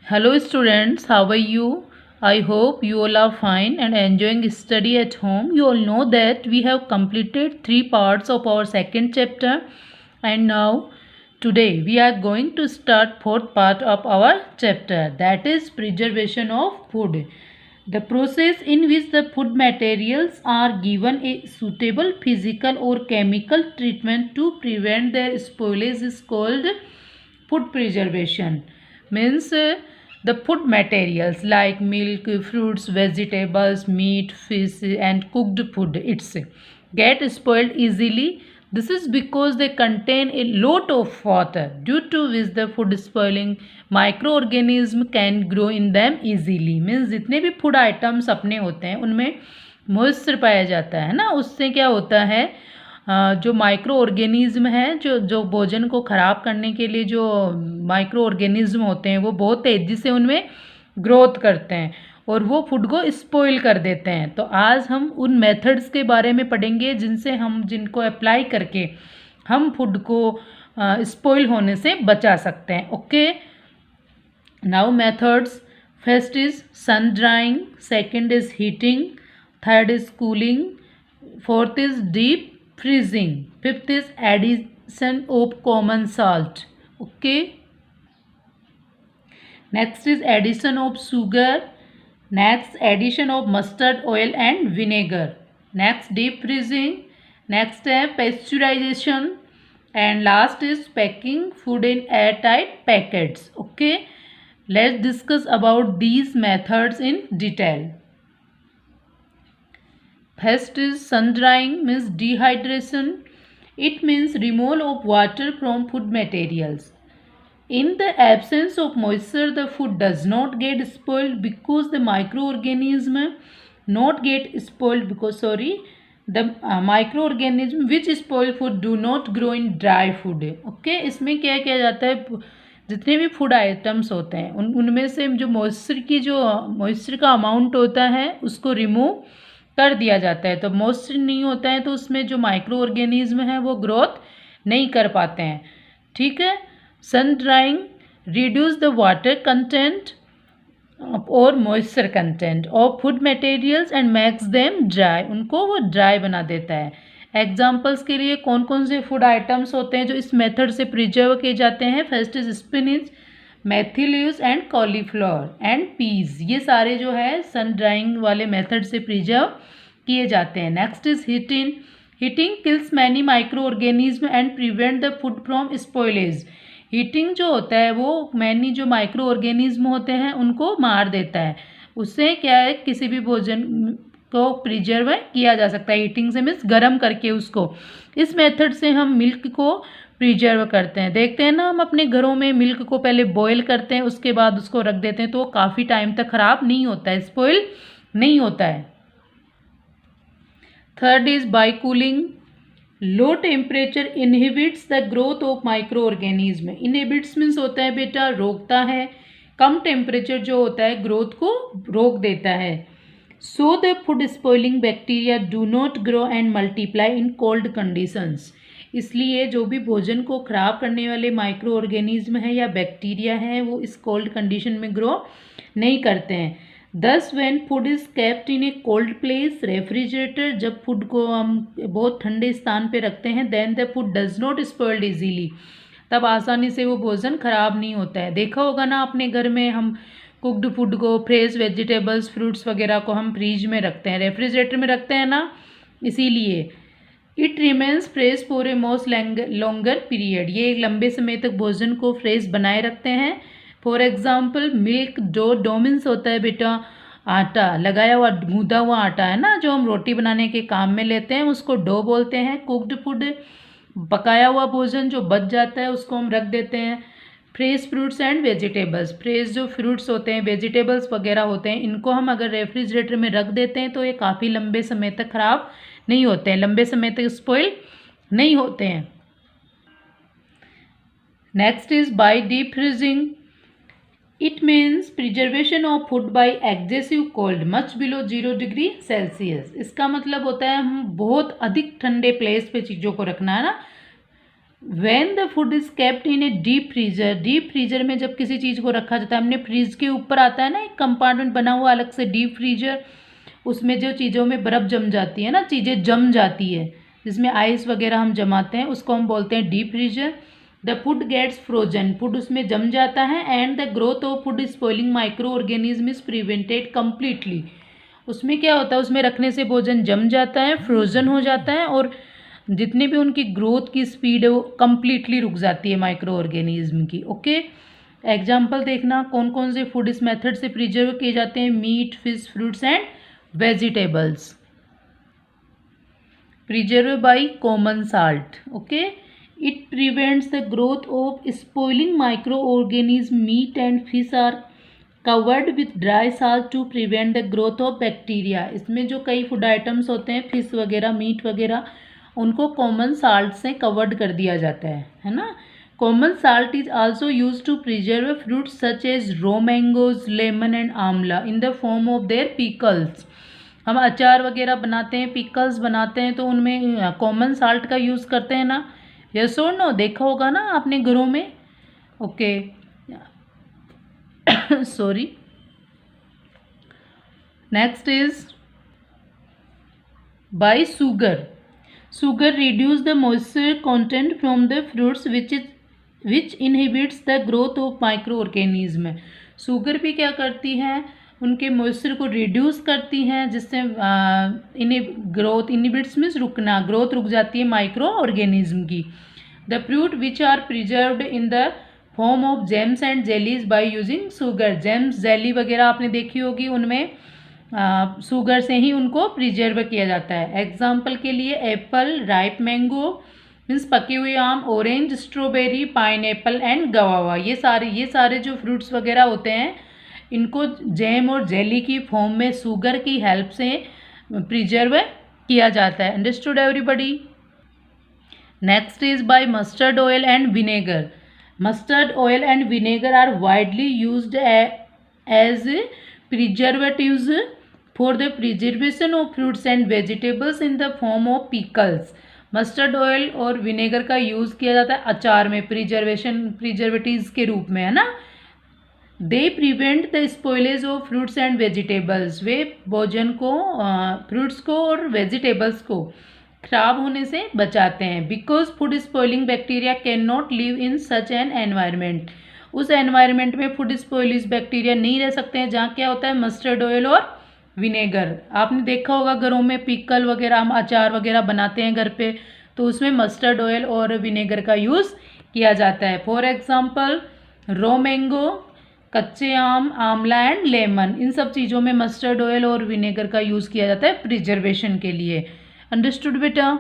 Hello students, how are you? I hope you all are fine and enjoying study at home. You all know that we have completed 3 parts of our second chapter, and now today we are going to start fourth part of our chapter, that is preservation of food. The process in which the food materials are given a suitable physical or chemical treatment to prevent their spoilage is called food preservation. Means the food materials like milk, fruits, vegetables, meat, fish and cooked food it's get spoiled easily. This is because they contain a lot of water, due to which the food spoiling microorganism can grow in them easily. Means जितने भी food items अपने होते हैं उनमें moisture पाया जाता है ना, उससे क्या होता है जो माइक्रो ऑर्गेनिज्म है जो भोजन को ख़राब करने के लिए जो माइक्रो ऑर्गेनिज्म होते हैं वो बहुत तेज़ी से उनमें ग्रोथ करते हैं और वो फूड को स्पॉइल कर देते हैं। तो आज हम उन मेथड्स के बारे में पढ़ेंगे जिनको अप्लाई करके हम फूड को स्पॉइल होने से बचा सकते हैं। Okay, now methods. First is sun drying, second is heating, third is cooling, fourth is deep freezing, fifth is addition of common salt. Okay, next is addition of sugar, next addition of mustard oil and vinegar, next deep freezing, next है pasteurization and last is packing food in airtight packets. Okay, let's discuss about these methods in detail. First is sun drying, means dehydration. It means removal of water from food materials. In the absence of moisture, the food does not get spoiled because the microorganism the microorganism which spoil food do not grow in dry food. Okay, इसमें क्या किया जाता है, जितने भी food items होते हैं उनमें से जो मॉइस्चर का अमाउंट होता है उसको रिमूव कर दिया जाता है। तो मॉइस्चर नहीं होता है तो उसमें जो माइक्रो ऑर्गेनिज्म है वो ग्रोथ नहीं कर पाते हैं। ठीक है, sun drying reduce the water content और moisture content of food materials and makes them dry, उनको वो ड्राई बना देता है। एग्जाम्पल्स के लिए कौन कौन से फूड आइटम्स होते हैं जो इस मेथड से प्रिजर्व किए जाते हैं? First is spinach, methi leaves and cauliflower and peas, ये सारे जो है सन ड्राइंग वाले मेथड से प्रिजर्व किए जाते हैं। Next is heating, heating kills many micro organism and prevent the food from spoilage. Heating जो होता है वो मैनी जो माइक्रो ऑर्गेनिज्म होते हैं उनको मार देता है। उससे क्या है, किसी भी भोजन को प्रिजर्व किया जा सकता है हीटिंग से, मीन्स गर्म करके उसको। इस मेथड से हम मिल्क को प्रिजर्व करते हैं। देखते हैं ना, हम अपने घरों में मिल्क को पहले बॉयल करते हैं उसके बाद उसको रख देते हैं तो वो काफ़ी टाइम तक ख़राब नहीं होता है, स्पॉइल नहीं होता है। Third is by cooling, low temperature inhibits the growth of micro organism. Inhibits means होता है बेटा रोकता है, कम टेम्परेचर जो होता है ग्रोथ को रोक देता है। So the food spoiling bacteria do not grow and multiply in cold conditions. इसलिए जो भी भोजन को ख़राब करने वाले माइक्रो ऑर्गेनिज्म है या बैक्टीरिया है वो इस कोल्ड कंडीशन में ग्रो नहीं करते हैं। दस when food is kept in a cold place, refrigerator, जब फूड को हम बहुत ठंडे स्थान पे रखते हैं, then the food does not spoiled easily, तब आसानी से वो भोजन ख़राब नहीं होता है। देखा होगा ना अपने घर में, हम कुकड फूड को, फ्रेश वेजिटेबल्स, फ्रूट्स वगैरह को हम फ्रीज में रखते हैं, रेफ्रिजरेटर में रखते हैं ना, इसीलिए it remains fresh for a most longer period, ये एक लंबे समय तक भोजन को फ्रेश बनाए रखते हैं। फॉर एग्जाम्पल मिल्क डो मीन्स होता है बेटा आटा, लगाया हुआ गूंदा हुआ आटा है ना, जो हम रोटी बनाने के काम में लेते हैं उसको डो बोलते हैं। कुकड फूड, पकाया हुआ भोजन जो बच जाता है उसको हम रख देते हैं। Fresh fruits and vegetables, fresh जो फ्रूट्स होते हैं, वेजिटेबल्स वगैरह होते हैं, इनको हम अगर रेफ्रिजरेटर में रख देते हैं तो ये काफ़ी लंबे समय तक ख़राब नहीं होते हैं, लंबे समय तक स्पॉइल नहीं होते हैं। Next is bye deep freezing, it means preservation of food by excessive cold much below 0 degree Celsius. इसका मतलब होता है हम बहुत अधिक ठंडे प्लेस पे चीज़ों को रखना है ना, when the food is kept in a deep freezer, deep freezer में जब किसी चीज़ को रखा जाता है, हमने फ्रीज के ऊपर आता है ना एक कंपार्टमेंट बना हुआ अलग से डीप फ्रीजर, उसमें जो चीज़ों में बर्फ़ जम जाती है ना, चीज़ें जम जाती है, जिसमें आइस वगैरह हम जमाते हैं, उसको हम बोलते हैं deep freezer. The food gets frozen, food उसमें जम जाता है, and the growth of food spoiling micro organism is prevented completely. उसमें क्या होता है, उसमें रखने से भोजन जम जाता है, फ्रोजन हो जाता है, और जितनी भी उनकी ग्रोथ की स्पीड है वो कम्प्लीटली रुक जाती है माइक्रो ऑर्गेनिज्म की। ओके, एग्जाम्पल देखना कौन कौन से फूड इस मेथड से प्रिजर्व किए जाते हैं। Meat, fish, fruits and vegetables. Preserve by common salt. Okay, it prevents the growth of spoiling micro organism. Meat and fish are covered with dry salt to prevent the growth of bacteria. इसमें जो कई food items होते हैं, fish वगैरह, meet वगैरह, उनको common salt से covered कर दिया जाता है ना। Common salt is also use to preserve fruits such as raw mangoes, lemon and amla in the form of their pickles. हम अचार वगैरह बनाते हैं, पिकल्स बनाते हैं, तो उनमें कॉमन साल्ट का यूज़ करते हैं ना। यस और नो, देखा होगा ना आपने घरों में। Okay sorry. Next is bye sugar. Sugar reduce the moisture content from the fruits which inhibits the growth of microorganism। Sugar भी क्या करती है, उनके मॉइस्चर को रिड्यूस करती हैं, जिससे ग्रोथ इनहिबिट्स मीन्स रुकना, ग्रोथ रुक जाती है माइक्रो ऑर्गेनिज्म की। The fruit which are preserved in the form of jams and jellies by using sugar. Jams, jelly वगैरह आपने देखी होगी, उनमें शुगर से ही उनको प्रिजर्व किया जाता है। एग्जाम्पल के लिए एप्पल, राइप मैंगो मीन्स पके हुए आम, ऑरेंज, स्ट्रॉबेरी, पाइनएप्पल एंड गवावा। ये सारे जो फ्रूट्स वगैरह होते हैं, इनको जैम और जेली की फॉर्म में शुगर की हेल्प से प्रिजर्व किया जाता है। Understood everybody. Next is by mustard oil and vinegar. Mustard oil and vinegar are widely used as preservatives for the preservation of fruits and vegetables in the form of pickles। Mustard oil और vinegar का use किया जाता है अचार में preservatives के रूप में, है ना। They prevent the spoilage of fruits and vegetables. वे भोजन को, फ्रूट्स को और वेजिटेबल्स को खराब होने से बचाते हैं। Because food spoiling bacteria can not live in such an environment. उस एनवायरनमेंट में फूड स्पॉइलिश बैक्टीरिया नहीं रह सकते हैं जहाँ क्या होता है, मस्टर्ड ऑयल और विनेगर। आपने देखा होगा घरों में पिकल वगैरह, हम अचार वगैरह बनाते हैं घर पे, तो उसमें मस्टर्ड ऑयल और विनेगर का यूज़ किया जाता है। फॉर एग्जांपल रो मैंगो, कच्चे आम, आंवला एंड लेमन, इन सब चीज़ों में मस्टर्ड ऑयल और विनेगर का यूज़ किया जाता है प्रिजर्वेशन के लिए। अंडरस्टूड बेटा।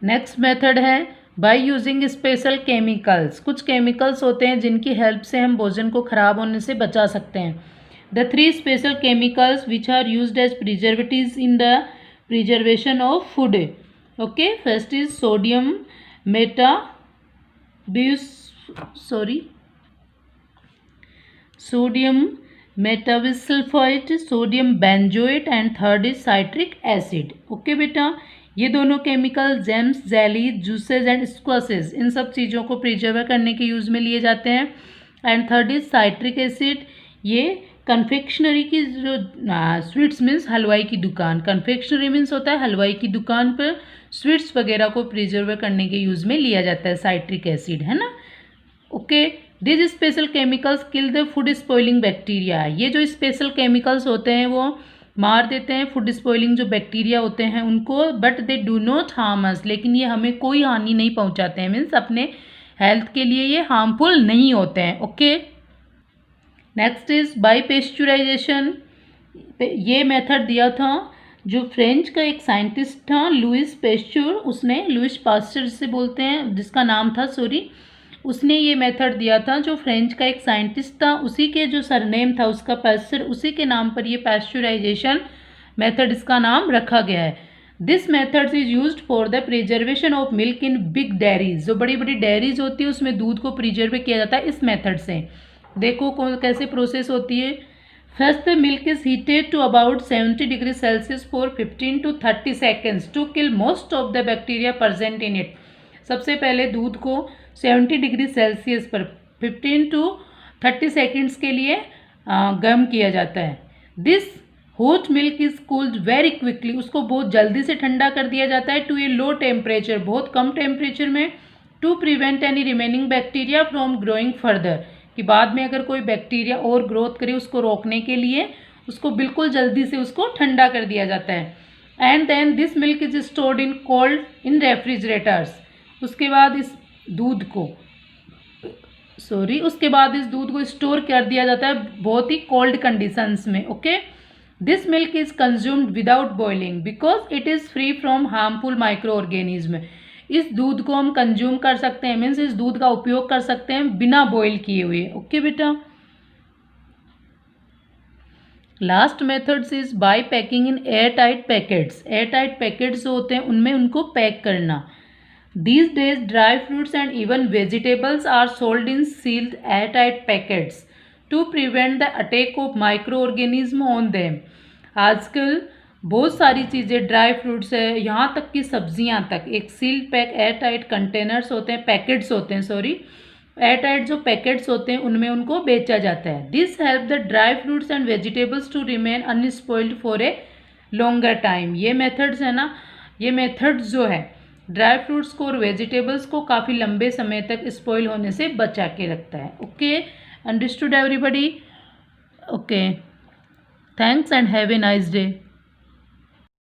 नेक्स्ट मेथड है बाय यूजिंग स्पेशल केमिकल्स। कुछ केमिकल्स होते हैं जिनकी हेल्प से हम भोजन को खराब होने से बचा सकते हैं। The 3 special chemicals which are used as preservatives in the preservation of food. Okay, first is sodium metabisulphite, sodium benzoate and third is citric acid. Okay बेटा, ये दोनों chemical jams, jelly, juices and squashes, इन सब चीज़ों को preserve करने के use में लिए जाते हैं। And third is citric acid, ये कन्फेक्शनरी की जो स्वीट्स मीन्स हलवाई की दुकान, कन्फेक्शनरी मीन्स होता है हलवाई की दुकान पर स्वीट्स वगैरह को प्रिजर्व करने के यूज़ में लिया जाता है साइट्रिक एसिड, है ना। Okay, this special chemicals kill the food spoiling bacteria. ये जो स्पेशल केमिकल्स होते हैं वो मार देते हैं फूड स्पॉइलिंग जो बैक्टीरिया होते हैं उनको, but they do not harm us, लेकिन ये हमें कोई हानि नहीं पहुंचाते हैं, मीन्स अपने हेल्थ के लिए ये हार्मफुल नहीं होते हैं। Okay, next is by pasteurisation. ये मेथड दिया था जो फ्रेंच का एक साइंटिस्ट था लुइस पेस्चर, उसने, लुइस पास्चर जिसे बोलते हैं, जिसका नाम था उसने ये मेथड दिया था, जो फ्रेंच का एक साइंटिस्ट था, उसी के जो सरनेम था उसका पैस्चर, उसी के नाम पर ये पैस्चुराइजेशन मेथड इसका नाम रखा गया है। This method is used for the preservation of milk in big dairies. जो बड़ी बड़ी डेयरीज होती है उसमें दूध को प्रिजर्व किया जाता है इस मेथड से। देखो कैसे प्रोसेस होती है। First the milk is heated to about 70 degree Celsius for 15 to 30 seconds to kill most of the bacteria present in it. सबसे पहले दूध को 70 डिग्री सेल्सियस पर 15 to 30 सेकेंड्स के लिए गर्म किया जाता है। This hot milk is cooled very quickly, उसको बहुत जल्दी से ठंडा कर दिया जाता है टू ए लो टेम्परेचर, बहुत कम टेम्परेचर में, to prevent any remaining bacteria from growing further, कि बाद में अगर कोई बैक्टीरिया और ग्रोथ करे उसको रोकने के लिए उसको बिल्कुल जल्दी से उसको ठंडा कर दिया जाता है। And then this milk is stored in cold in refrigerators, उसके बाद इस दूध को स्टोर कर दिया जाता है बहुत ही कोल्ड कंडीशंस में। Okay, this milk is consumed without boiling because it is free from harmful micro organism. इस दूध को हम कंज्यूम कर सकते हैं, मीन्स इस दूध का उपयोग कर सकते हैं बिना बॉईल किए हुए। ओके बेटा, last methods is by packing in air tight packets. Air tight packets जो होते हैं उनमें उनको पैक करना। These days dry fruits and even vegetables are sold in sealed airtight packets to prevent the attack of microorganism on them। आजकल बहुत सारी चीज़ें, ड्राई फ्रूट्स है, यहाँ तक कि सब्जियाँ तक, एक सील्ड पैक एयरटाइट कंटेनर्स होते हैं, पैकेट्स होते हैं, सॉरी एयरटाइट जो पैकेट्स होते हैं उनमें उनको बेचा जाता है। This help the dry fruits and vegetables to remain unspoiled for a longer time. ये मेथड्स है ना, ये मेथड्स जो है ड्राई फ्रूट्स को और वेजिटेबल्स को काफ़ी लंबे समय तक स्पॉइल होने से बचा के रखता है। Okay, understood everybody? Okay, thanks and have a nice day.